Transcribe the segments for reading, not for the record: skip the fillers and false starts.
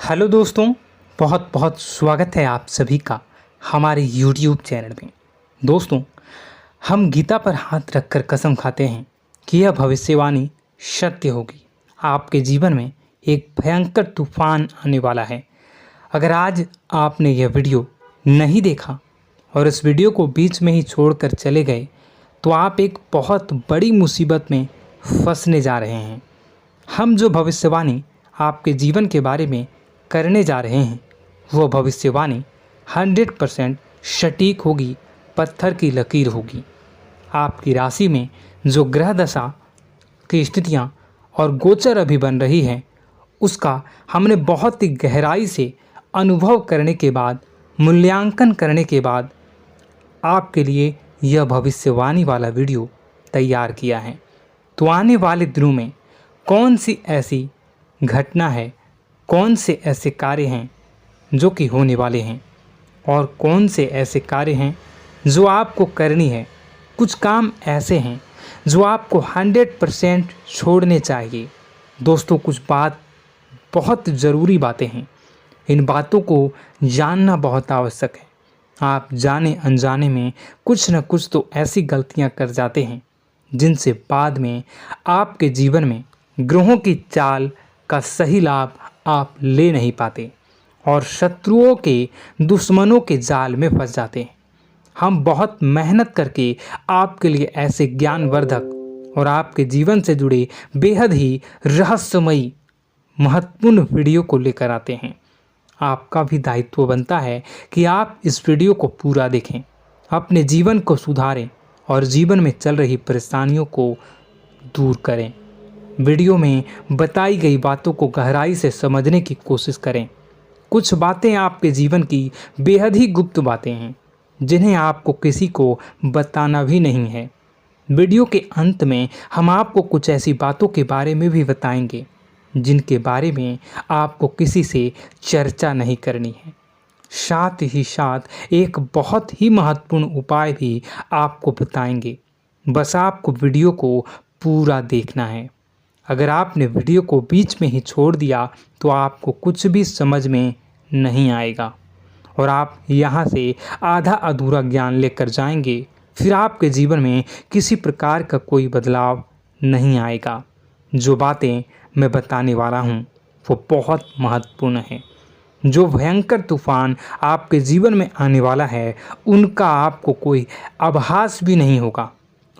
Hello दोस्तों, बहुत बहुत स्वागत है आप सभी का हमारे YouTube चैनल में। दोस्तों, हम गीता पर हाथ रखकर कसम खाते हैं कि यह भविष्यवाणी सत्य होगी। आपके जीवन में एक भयंकर तूफान आने वाला है। अगर आज आपने यह वीडियो नहीं देखा और इस वीडियो को बीच में ही छोड़कर चले गए तो आप एक बहुत बड़ी मुसीबत में फंसने जा रहे हैं। हम जो भविष्यवाणी आपके जीवन के बारे में करने जा रहे हैं वो भविष्यवाणी 100% सटीक होगी, पत्थर की लकीर होगी। आपकी राशि में जो ग्रह दशा की स्थितियां और गोचर अभी बन रही हैं उसका हमने बहुत ही गहराई से अनुभव करने के बाद, मूल्यांकन करने के बाद आपके लिए यह भविष्यवाणी वाला वीडियो तैयार किया है। तो आने वाले दिनों में कौन सी ऐसी घटना है, कौन से ऐसे कार्य हैं जो कि होने वाले हैं और कौन से ऐसे कार्य हैं जो आपको करनी है। कुछ काम ऐसे हैं जो आपको 100% छोड़ने चाहिए। दोस्तों, कुछ बात बहुत ज़रूरी बातें हैं। इन बातों को जानना बहुत आवश्यक है। आप जाने अनजाने में कुछ न कुछ तो ऐसी गलतियां कर जाते हैं जिनसे बाद में आपके जीवन में ग्रहों की चाल का सही लाभ आप ले नहीं पाते और शत्रुओं के, दुश्मनों के जाल में फंस जाते हैं। हम बहुत मेहनत करके आपके लिए ऐसे ज्ञानवर्धक और आपके जीवन से जुड़े बेहद ही रहस्यमयी महत्वपूर्ण वीडियो को लेकर आते हैं। आपका भी दायित्व बनता है कि आप इस वीडियो को पूरा देखें, अपने जीवन को सुधारें और जीवन में चल रही परेशानियों को दूर करें। वीडियो में बताई गई बातों को गहराई से समझने की कोशिश करें। कुछ बातें आपके जीवन की बेहद ही गुप्त बातें हैं जिन्हें आपको किसी को बताना भी नहीं है। वीडियो के अंत में हम आपको कुछ ऐसी बातों के बारे में भी बताएंगे जिनके बारे में आपको किसी से चर्चा नहीं करनी है। साथ ही साथ एक बहुत ही महत्वपूर्ण उपाय भी आपको बताएंगे। बस आपको वीडियो को पूरा देखना है। अगर आपने वीडियो को बीच में ही छोड़ दिया तो आपको कुछ भी समझ में नहीं आएगा और आप यहाँ से आधा अधूरा ज्ञान लेकर जाएंगे। फिर आपके जीवन में किसी प्रकार का कोई बदलाव नहीं आएगा। जो बातें मैं बताने वाला हूँ वो बहुत महत्वपूर्ण है। जो भयंकर तूफान आपके जीवन में आने वाला है उनका आपको कोई आभास भी नहीं होगा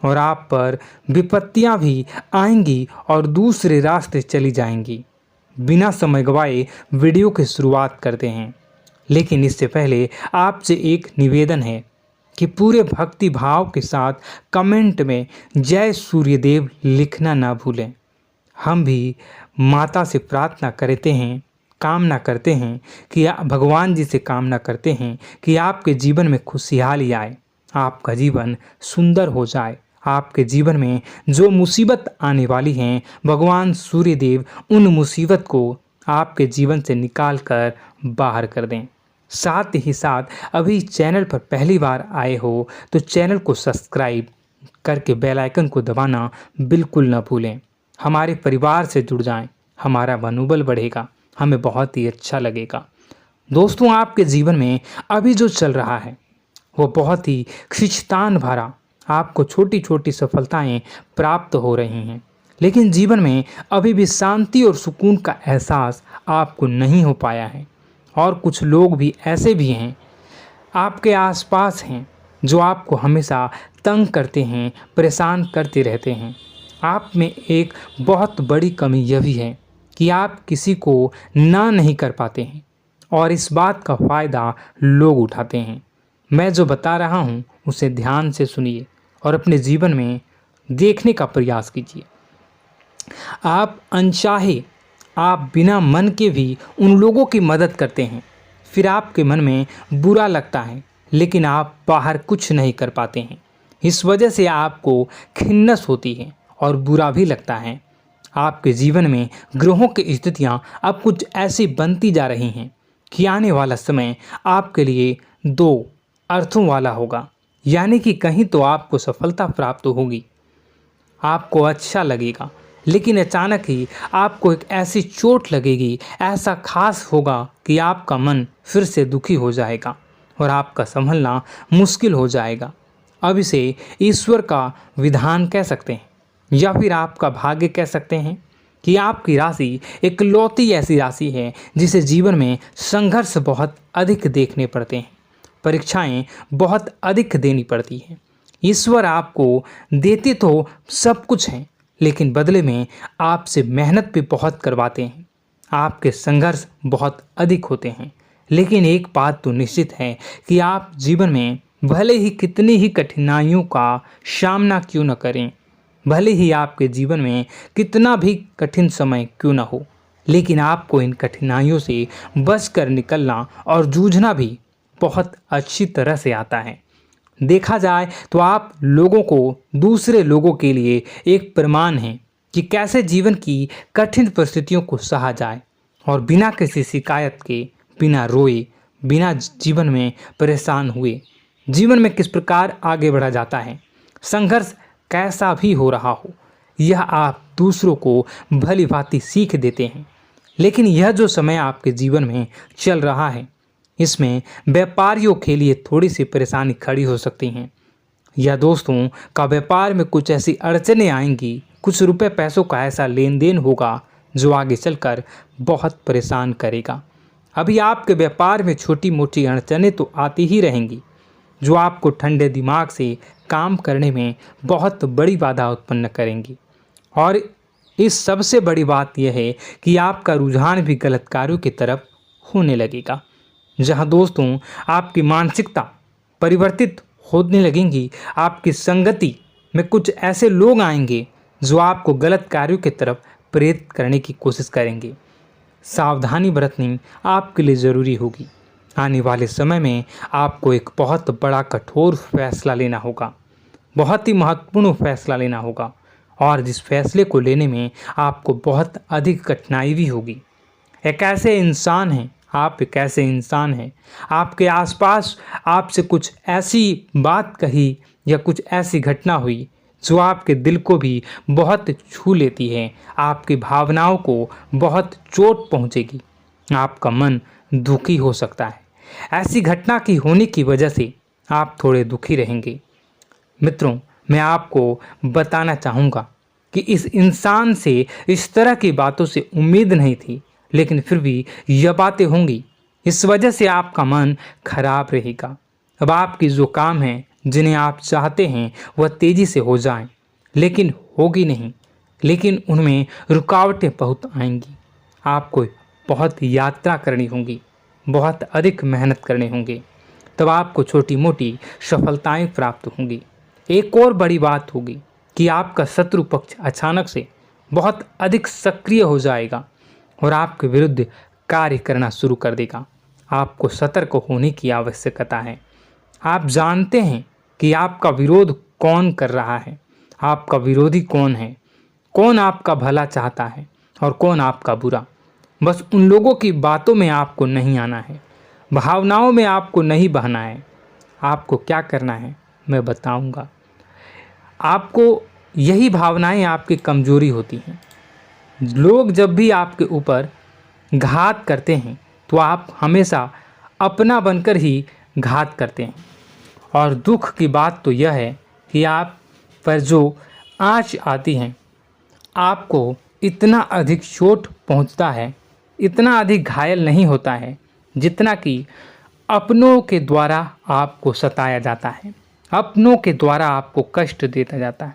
और आप पर विपत्तियां भी आएंगी और दूसरे रास्ते चली जाएंगी। बिना समय गवाए वीडियो की शुरुआत करते हैं, लेकिन इससे पहले आपसे एक निवेदन है कि पूरे भक्ति भाव के साथ कमेंट में जय सूर्यदेव लिखना ना भूलें। हम भी माता से प्रार्थना करते हैं, कामना करते हैं कि भगवान जी से कामना करते हैं कि आपके जीवन में खुशहाली आए, आपका जीवन सुंदर हो जाए। आपके जीवन में जो मुसीबत आने वाली हैं भगवान सूर्यदेव उन मुसीबत को आपके जीवन से निकाल कर बाहर कर दें। साथ ही साथ अभी चैनल पर पहली बार आए हो तो चैनल को सब्सक्राइब करके बेल आइकन को दबाना बिल्कुल न भूलें। हमारे परिवार से जुड़ जाएं, हमारा मनोबल बढ़ेगा, हमें बहुत ही अच्छा लगेगा। दोस्तों, आपके जीवन में अभी जो चल रहा है वो बहुत ही खींचतान भरा, आपको छोटी छोटी सफलताएं प्राप्त हो रही हैं, लेकिन जीवन में अभी भी शांति और सुकून का एहसास आपको नहीं हो पाया है। और कुछ लोग भी ऐसे भी हैं आपके आसपास हैं जो आपको हमेशा तंग करते हैं, परेशान करते रहते हैं। आप में एक बहुत बड़ी कमी यह भी है कि आप किसी को ना नहीं कर पाते हैं और इस बात का फ़ायदा लोग उठाते हैं। मैं जो बता रहा हूँ उसे ध्यान से सुनिए और अपने जीवन में देखने का प्रयास कीजिए। आप अनचाहे, आप बिना मन के भी उन लोगों की मदद करते हैं, फिर आपके मन में बुरा लगता है लेकिन आप बाहर कुछ नहीं कर पाते हैं। इस वजह से आपको खिन्नस होती है और बुरा भी लगता है। आपके जीवन में ग्रहों की स्थितियाँ अब कुछ ऐसी बनती जा रही हैं कि आने वाला समय आपके लिए दो अर्थों वाला होगा। यानी कि कहीं तो आपको सफलता प्राप्त होगी, आपको अच्छा लगेगा लेकिन अचानक ही आपको एक ऐसी चोट लगेगी, ऐसा खास होगा कि आपका मन फिर से दुखी हो जाएगा और आपका संभलना मुश्किल हो जाएगा। अब इसे ईश्वर का विधान कह सकते हैं या फिर आपका भाग्य कह सकते हैं कि आपकी राशि इकलौती ऐसी राशि है जिसे जीवन में संघर्ष बहुत अधिक देखने पड़ते हैं, परीक्षाएं बहुत अधिक देनी पड़ती हैं। ईश्वर आपको देते तो सब कुछ हैं, लेकिन बदले में आपसे मेहनत भी बहुत करवाते हैं। आपके संघर्ष बहुत अधिक होते हैं, लेकिन एक बात तो निश्चित है कि आप जीवन में भले ही कितनी ही कठिनाइयों का सामना क्यों न करें, भले ही आपके जीवन में कितना भी कठिन समय क्यों न हो, लेकिन आपको इन कठिनाइयों से बच कर निकलना और जूझना भी बहुत अच्छी तरह से आता है। देखा जाए तो आप लोगों को दूसरे लोगों के लिए एक प्रमाण हैं कि कैसे जीवन की कठिन परिस्थितियों को सहा जाए और बिना किसी शिकायत के, बिना रोए, बिना जीवन में परेशान हुए जीवन में किस प्रकार आगे बढ़ा जाता है। संघर्ष कैसा भी हो रहा हो, यह आप दूसरों को भली भांति सीख देते हैं। लेकिन यह जो समय आपके जीवन में चल रहा है, इसमें व्यापारियों के लिए थोड़ी सी परेशानी खड़ी हो सकती हैं, या दोस्तों का व्यापार में कुछ ऐसी अड़चनें आएंगी, कुछ रुपए पैसों का ऐसा लेन देन होगा जो आगे चलकर बहुत परेशान करेगा। अभी आपके व्यापार में छोटी मोटी अड़चनें तो आती ही रहेंगी, जो आपको ठंडे दिमाग से काम करने में बहुत बड़ी बाधा उत्पन्न करेंगी। और इस सबसे बड़ी बात यह है कि आपका रुझान भी गलत कार्यों की तरफ होने लगेगा, जहां दोस्तों आपकी मानसिकता परिवर्तित होने लगेंगी। आपकी संगति में कुछ ऐसे लोग आएंगे जो आपको गलत कार्यों की तरफ प्रेरित करने की कोशिश करेंगे। सावधानी बरतनी आपके लिए ज़रूरी होगी। आने वाले समय में आपको एक बहुत बड़ा कठोर फैसला लेना होगा, बहुत ही महत्वपूर्ण फैसला लेना होगा, और जिस फैसले को लेने में आपको बहुत अधिक कठिनाई भी होगी। एक ऐसे इंसान हैं, आप एक ऐसे इंसान हैं, आपके आसपास आपसे कुछ ऐसी बात कही या कुछ ऐसी घटना हुई जो आपके दिल को भी बहुत छू लेती है, आपकी भावनाओं को बहुत चोट पहुंचेगी, आपका मन दुखी हो सकता है। ऐसी घटना की होने की वजह से आप थोड़े दुखी रहेंगे। मित्रों, मैं आपको बताना चाहूँगा कि इस इंसान से इस तरह की बातों से उम्मीद नहीं थी, लेकिन फिर भी यह बातें होंगी। इस वजह से आपका मन खराब रहेगा। अब आपकी जो काम है, जिन्हें आप चाहते हैं वह तेज़ी से हो जाएं, लेकिन होगी नहीं, लेकिन उनमें रुकावटें बहुत आएंगी। आपको बहुत यात्रा करनी होगी, बहुत अधिक मेहनत करने होंगे, तब आपको छोटी मोटी सफलताएं प्राप्त होंगी। एक और बड़ी बात होगी कि आपका शत्रु पक्ष अचानक से बहुत अधिक सक्रिय हो जाएगा और आपके विरुद्ध कार्य करना शुरू कर देगा। आपको सतर्क होने की आवश्यकता है। आप जानते हैं कि आपका विरोध कौन कर रहा है, आपका विरोधी कौन है, कौन आपका भला चाहता है और कौन आपका बुरा। बस उन लोगों की बातों में आपको नहीं आना है, भावनाओं में आपको नहीं बहना है। आपको क्या करना है मैं बताऊंगा। आपको यही भावनाएं आपकी कमजोरी होती हैं। लोग जब भी आपके ऊपर घात करते हैं तो आप हमेशा अपना बनकर ही घात करते हैं। और दुख की बात तो यह है कि आप पर जो आँच आती है, आपको इतना अधिक चोट पहुंचता है, इतना अधिक घायल नहीं होता है जितना कि अपनों के द्वारा आपको सताया जाता है, अपनों के द्वारा आपको कष्ट देता जाता है।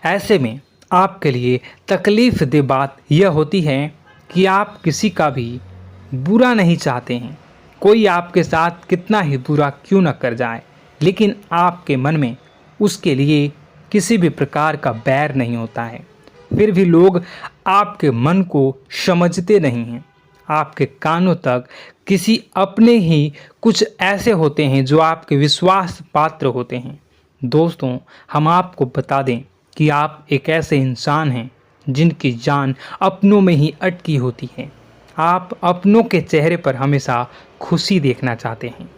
ऐसे में आपके लिए तकलीफ़ दे बात यह होती है कि आप किसी का भी बुरा नहीं चाहते हैं। कोई आपके साथ कितना ही बुरा क्यों न कर जाए, लेकिन आपके मन में उसके लिए किसी भी प्रकार का बैर नहीं होता है। फिर भी लोग आपके मन को समझते नहीं हैं। आपके कानों तक किसी अपने ही कुछ ऐसे होते हैं जो आपके विश्वास पात्र होते हैं। दोस्तों, हम आपको बता दें कि आप एक ऐसे इंसान हैं जिनकी जान अपनों में ही अटकी होती है। आप अपनों के चेहरे पर हमेशा खुशी देखना चाहते हैं,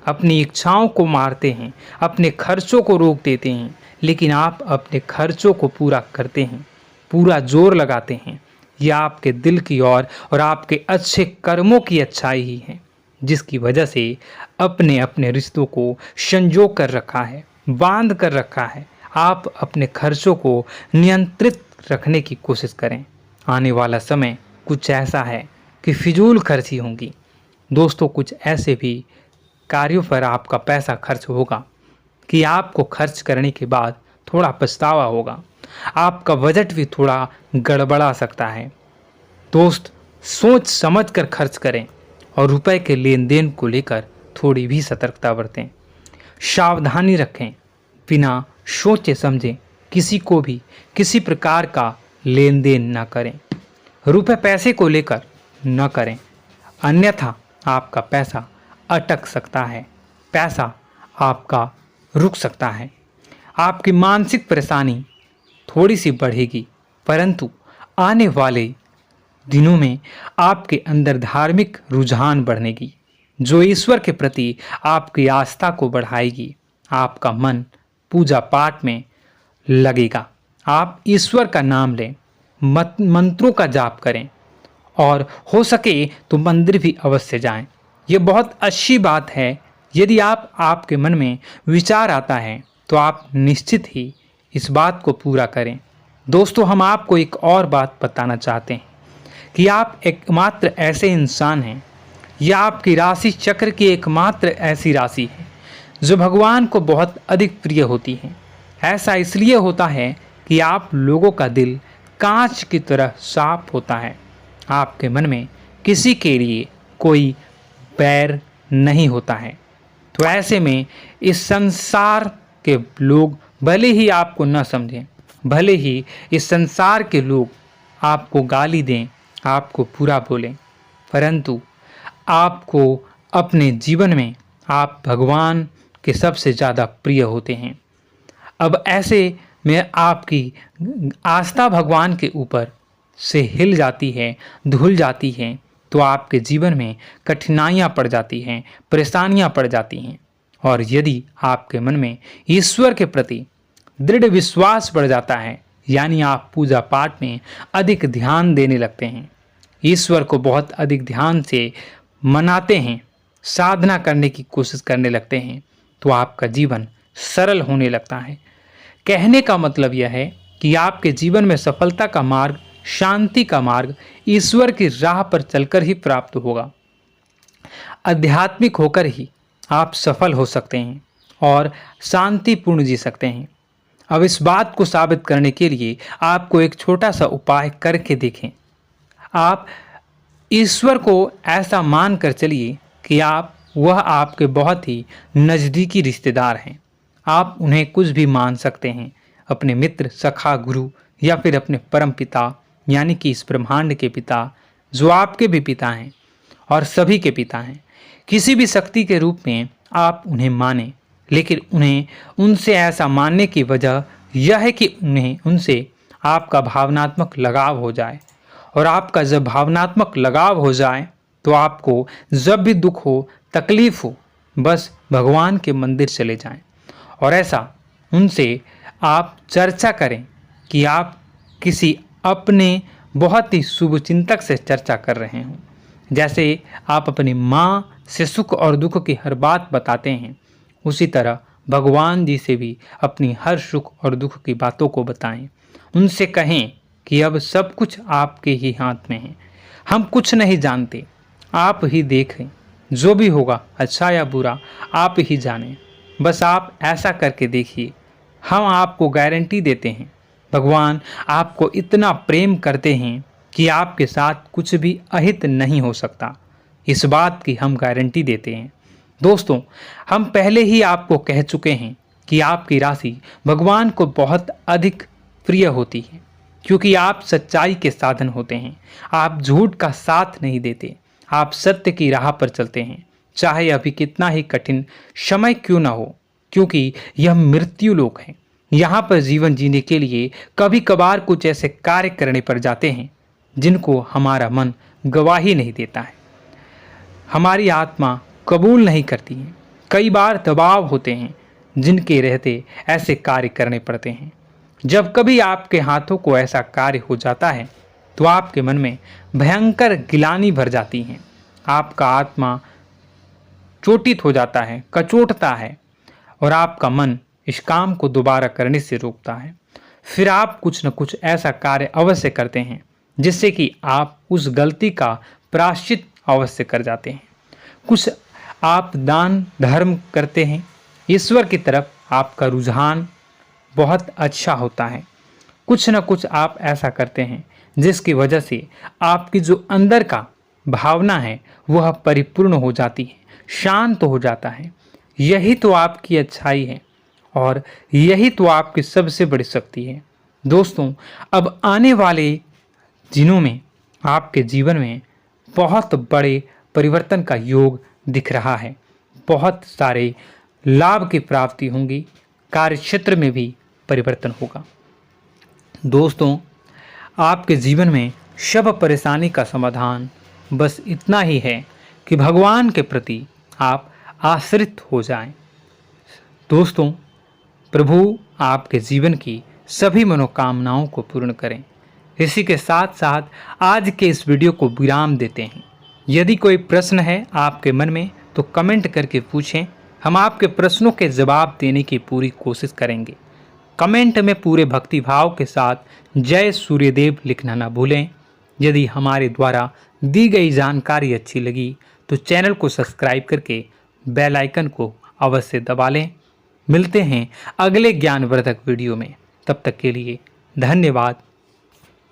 अपनी इच्छाओं को मारते हैं, अपने खर्चों को रोक देते हैं, लेकिन आप अपने खर्चों को पूरा करते हैं। पूरा जोर लगाते हैं, यह आपके दिल की और आपके अच्छे कर्मों की अच्छाई ही है, जिसकी वजह से अपने अपने रिश्तों को संजो कर रखा है, बांध कर रखा है। आप अपने खर्चों को नियंत्रित रखने की कोशिश करें। आने वाला समय कुछ ऐसा है कि फिजूल खर्ची होंगी। दोस्तों, कुछ ऐसे भी कार्यों पर आपका पैसा खर्च होगा कि आपको खर्च करने के बाद थोड़ा पछतावा होगा। आपका बजट भी थोड़ा गड़बड़ा सकता है। दोस्त, सोच समझ कर खर्च करें और रुपए के लेन देन को लेकर थोड़ी भी सतर्कता बरतें। सावधानी रखें, बिना सोचे समझे किसी को भी किसी प्रकार का लेन देन न करें। रुपए पैसे को लेकर न करें, अन्यथा आपका पैसा अटक सकता है, पैसा आपका रुक सकता है। आपकी मानसिक परेशानी थोड़ी सी बढ़ेगी, परंतु आने वाले दिनों में आपके अंदर धार्मिक रुझान बढ़नेगी, जो ईश्वर के प्रति आपकी आस्था को बढ़ाएगी। आपका मन पूजा पाठ में लगेगा। आप ईश्वर का नाम लें, मंत्रों का जाप करें और हो सके तो मंदिर भी अवश्य जाएं। ये बहुत अच्छी बात है। यदि आपके मन में विचार आता है तो आप निश्चित ही इस बात को पूरा करें। दोस्तों, हम आपको एक और बात बताना चाहते हैं कि आप एकमात्र ऐसे इंसान हैं, यह आपकी राशि चक्र की एकमात्र ऐसी राशि है जो भगवान को बहुत अधिक प्रिय होती है। ऐसा इसलिए होता है कि आप लोगों का दिल कांच की तरह साफ होता है। आपके मन में किसी के लिए कोई बैर नहीं होता है। तो ऐसे में इस संसार के लोग भले ही आपको न समझें, भले ही इस संसार के लोग आपको गाली दें, आपको बुरा बोलें, परंतु आपको अपने जीवन में आप भगवान के सबसे ज़्यादा प्रिय होते हैं। अब ऐसे में आपकी आस्था भगवान के ऊपर से हिल जाती है, धुल जाती है, तो आपके जीवन में कठिनाइयाँ पड़ जाती हैं, परेशानियाँ पड़ जाती हैं। और यदि आपके मन में ईश्वर के प्रति दृढ़ विश्वास बढ़ जाता है, यानी आप पूजा पाठ में अधिक ध्यान देने लगते हैं, ईश्वर को बहुत अधिक ध्यान से मनाते हैं, साधना करने की कोशिश करने लगते हैं, तो आपका जीवन सरल होने लगता है। कहने का मतलब यह है कि आपके जीवन में सफलता का मार्ग, शांति का मार्ग ईश्वर की राह पर चलकर ही प्राप्त होगा। आध्यात्मिक होकर ही आप सफल हो सकते हैं और शांतिपूर्ण जी सकते हैं। अब इस बात को साबित करने के लिए आपको एक छोटा सा उपाय करके देखें। आप ईश्वर को ऐसा मान कर चलिए कि वह आपके बहुत ही नज़दीकी रिश्तेदार हैं। आप उन्हें कुछ भी मान सकते हैं, अपने मित्र, सखा, गुरु या फिर अपने परम पिता, यानी कि इस ब्रह्मांड के पिता, जो आपके भी पिता हैं और सभी के पिता हैं। किसी भी शक्ति के रूप में आप उन्हें मानें, लेकिन उन्हें उनसे ऐसा मानने की वजह यह है कि उनसे आपका भावनात्मक लगाव हो जाए। और आपका जब भावनात्मक लगाव हो जाए तो आपको जब भी दुख हो, तकलीफ हो, बस भगवान के मंदिर चले जाएं और ऐसा उनसे आप चर्चा करें कि आप किसी अपने बहुत ही शुभचिंतक से चर्चा कर रहे हों। जैसे आप अपनी माँ से सुख और दुख की हर बात बताते हैं, उसी तरह भगवान जी से भी अपनी हर सुख और दुख की बातों को बताएं। उनसे कहें कि अब सब कुछ आपके ही हाथ में है, हम कुछ नहीं जानते, आप ही देखें, जो भी होगा अच्छा या बुरा आप ही जानें। बस आप ऐसा करके देखिए, हम आपको गारंटी देते हैं भगवान आपको इतना प्रेम करते हैं कि आपके साथ कुछ भी अहित नहीं हो सकता। इस बात की हम गारंटी देते हैं। दोस्तों, हम पहले ही आपको कह चुके हैं कि आपकी राशि भगवान को बहुत अधिक प्रिय होती है, क्योंकि आप सच्चाई के साधन होते हैं। आप झूठ का साथ नहीं देते, आप सत्य की राह पर चलते हैं, चाहे अभी कितना ही कठिन समय क्यों ना हो, क्योंकि यह मृत्यु लोक है। यहाँ पर जीवन जीने के लिए कभी कभार कुछ ऐसे कार्य करने पड़ जाते हैं जिनको हमारा मन गवाही नहीं देता है, हमारी आत्मा कबूल नहीं करती है। कई बार दबाव होते हैं जिनके रहते ऐसे कार्य करने पड़ते हैं। जब कभी आपके हाथों को ऐसा कार्य हो जाता है तो आपके मन में भयंकर गिलानी भर जाती है। आपका आत्मा चोटित हो जाता है, कचोटता है और आपका मन इस काम को दोबारा करने से रोकता है। फिर आप कुछ न कुछ ऐसा कार्य अवश्य करते हैं जिससे कि आप उस गलती का प्रायश्चित अवश्य कर जाते हैं। कुछ आप दान धर्म करते हैं। ईश्वर की तरफ आपका रुझान बहुत अच्छा होता है। कुछ न कुछ आप ऐसा करते हैं जिसकी वजह से आपकी जो अंदर का भावना है वह परिपूर्ण हो जाती है, शांत हो जाता है। यही तो आपकी अच्छाई है और यही तो आपकी सबसे बड़ी शक्ति है। दोस्तों, अब आने वाले दिनों में आपके जीवन में बहुत बड़े परिवर्तन का योग दिख रहा है। बहुत सारे लाभ की प्राप्ति होंगी, कार्यक्षेत्र में भी परिवर्तन होगा। दोस्तों, आपके जीवन में सब परेशानी का समाधान बस इतना ही है कि भगवान के प्रति आप आश्रित हो जाएं। दोस्तों, प्रभु आपके जीवन की सभी मनोकामनाओं को पूर्ण करें। इसी के साथ साथ आज के इस वीडियो को विराम देते हैं। यदि कोई प्रश्न है आपके मन में तो कमेंट करके पूछें, हम आपके प्रश्नों के जवाब देने की पूरी कोशिश करेंगे। कमेंट में पूरे भक्तिभाव के साथ जय सूर्यदेव लिखना ना भूलें। यदि हमारे द्वारा दी गई जानकारी अच्छी लगी तो चैनल को सब्सक्राइब करके बेल आइकन को अवश्य दबा लें। मिलते हैं अगले ज्ञानवर्धक वीडियो में। तब तक के लिए धन्यवाद।